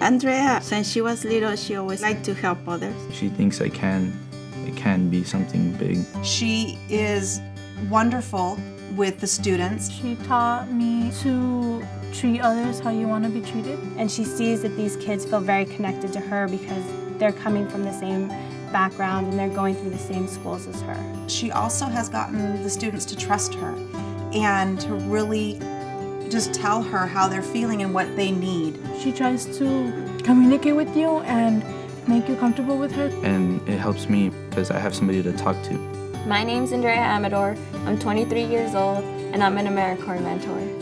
Andrea, since she was little, she always liked to help others. She thinks it can be something big. She is wonderful with the students. She taught me to treat others how you want to be treated. And she sees that these kids feel very connected to her because they're coming from the same background and they're going through the same schools as her. She also has gotten the students to trust her and to really just tell her how they're feeling and what they need. She tries to communicate with you and make you comfortable with her. And it helps me because I have somebody to talk to. My name's Andrea Amador. I'm 23 years old and I'm an AmeriCorps mentor.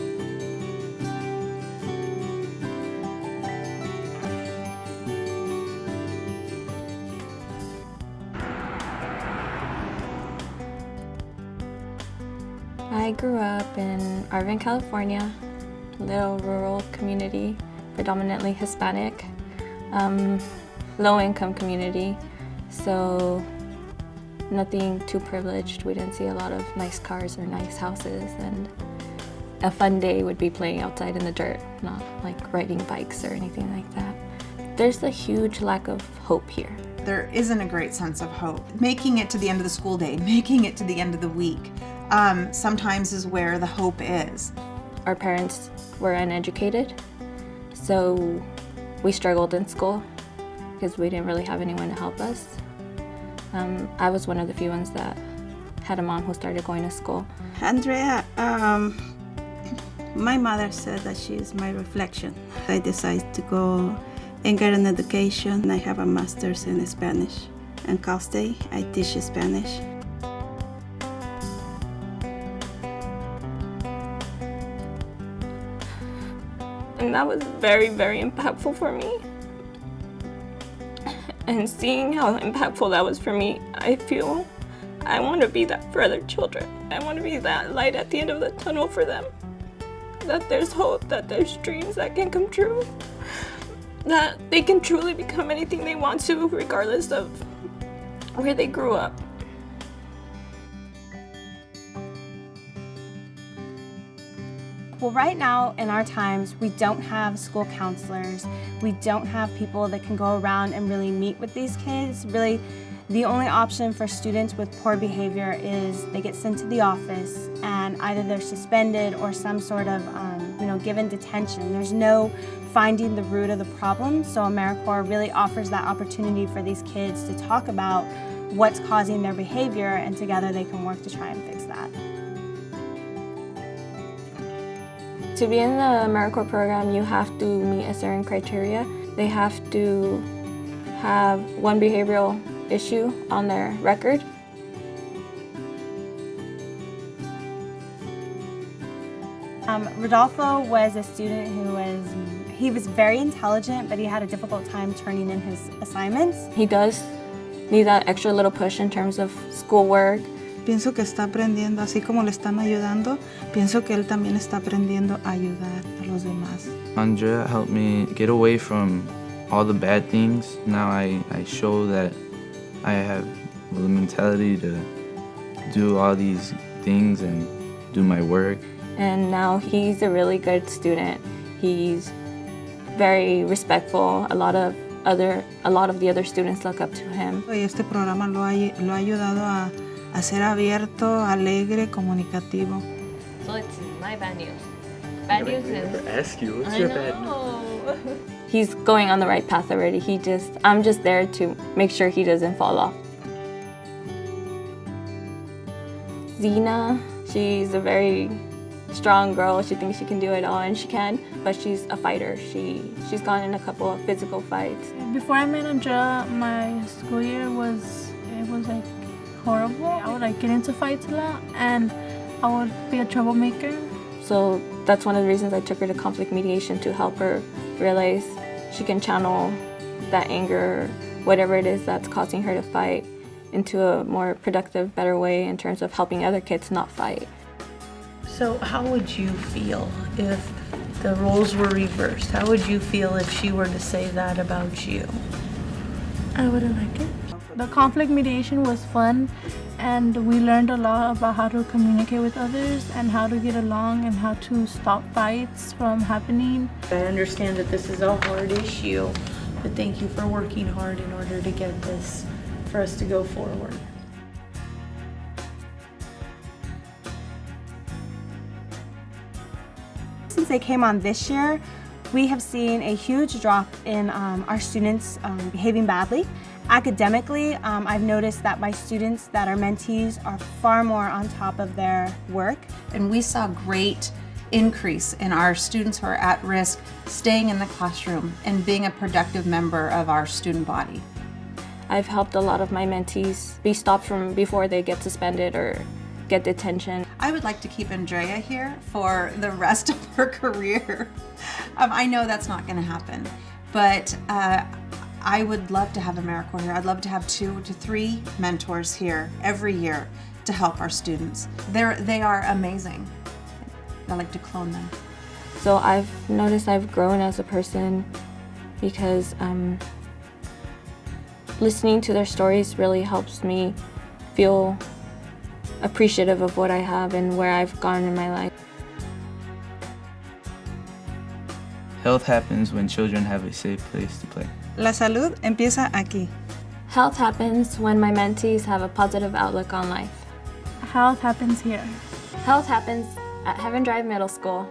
I grew up in Irvine, California, a little rural community, predominantly Hispanic, low-income community, so nothing too privileged. We didn't see a lot of nice cars or nice houses, and a fun day would be playing outside in the dirt, not like riding bikes or anything like that. There's a huge lack of hope here. There isn't a great sense of hope. Making it to the end of the school day, making it to the end of the week, sometimes is where the hope is. Our parents were uneducated, so we struggled in school because we didn't really have anyone to help us. I was one of the few ones that had a mom who started going to school. Andrea, my mother said that she is my reflection. I decided to go and get an education. I have a master's in Spanish. And Cal State, I teach Spanish. And that was very, very impactful for me. And seeing how impactful that was for me, I feel I want to be that for other children. I want to be that light at the end of the tunnel for them. That there's hope, that there's dreams that can come true. That they can truly become anything they want to, regardless of where they grew up. Well, right now in our times, we don't have school counselors. We don't have people that can go around and really meet with these kids. Really, the only option for students with poor behavior is they get sent to the office and either they're suspended or some sort of, given detention. There's no finding the root of the problem, so AmeriCorps really offers that opportunity for these kids to talk about what's causing their behavior, and together they can work to try and fix that. To be in the AmeriCorps program, you have to meet a certain criteria. They have to have one behavioral issue on their record. Rodolfo was a student he was very intelligent, but he had a difficult time turning in his assignments. He does need that extra little push in terms of schoolwork. Pienso que está aprendiendo, así como le están ayudando, pienso que él también está aprendiendo a ayudar a los demás. Andrea helped me get away from all the bad things. Now I show that I have the mentality to do all these things and do my work. And now he's a really good student. He's very respectful. A lot of the other students look up to him. Y este programa lo ha ayudado a ser abierto, alegre, comunicativo. So it's my bad news. Bad news is... Ask you, what's your bad news? He's going on the right path already. I'm just there to make sure he doesn't fall off. Zena, she's a very strong girl. She thinks she can do it all, and she can, but she's a fighter. She's gone in a couple of physical fights. Before I met Andrea, my school year was like horrible. I would get into fights a lot, and I would be a troublemaker. So that's one of the reasons I took her to conflict mediation, to help her realize she can channel that anger, whatever it is that's causing her to fight, into a more productive, better way in terms of helping other kids not fight. So how would you feel if the roles were reversed? How would you feel if she were to say that about you? I wouldn't like it. The conflict mediation was fun and we learned a lot about how to communicate with others and how to get along and how to stop fights from happening. I understand that this is a hard issue, but thank you for working hard in order to get this, for us to go forward. Since they came on this year, we have seen a huge drop in our students behaving badly. Academically, I've noticed that my students that are mentees are far more on top of their work. And we saw great increase in our students who are at risk staying in the classroom and being a productive member of our student body. I've helped a lot of my mentees be stopped from before they get suspended or get detention. I would like to keep Andrea here for the rest of her career. I know that's not going to happen, but I would love to have AmeriCorps here. I'd love to have 2 to 3 mentors here every year to help our students. They are amazing. I like to clone them. So I've noticed I've grown as a person because listening to their stories really helps me feel appreciative of what I have and where I've gone in my life. Health happens when children have a safe place to play. La salud empieza aquí. Health happens when my mentees have a positive outlook on life. Health happens here. Health happens at Heaven Drive Middle School.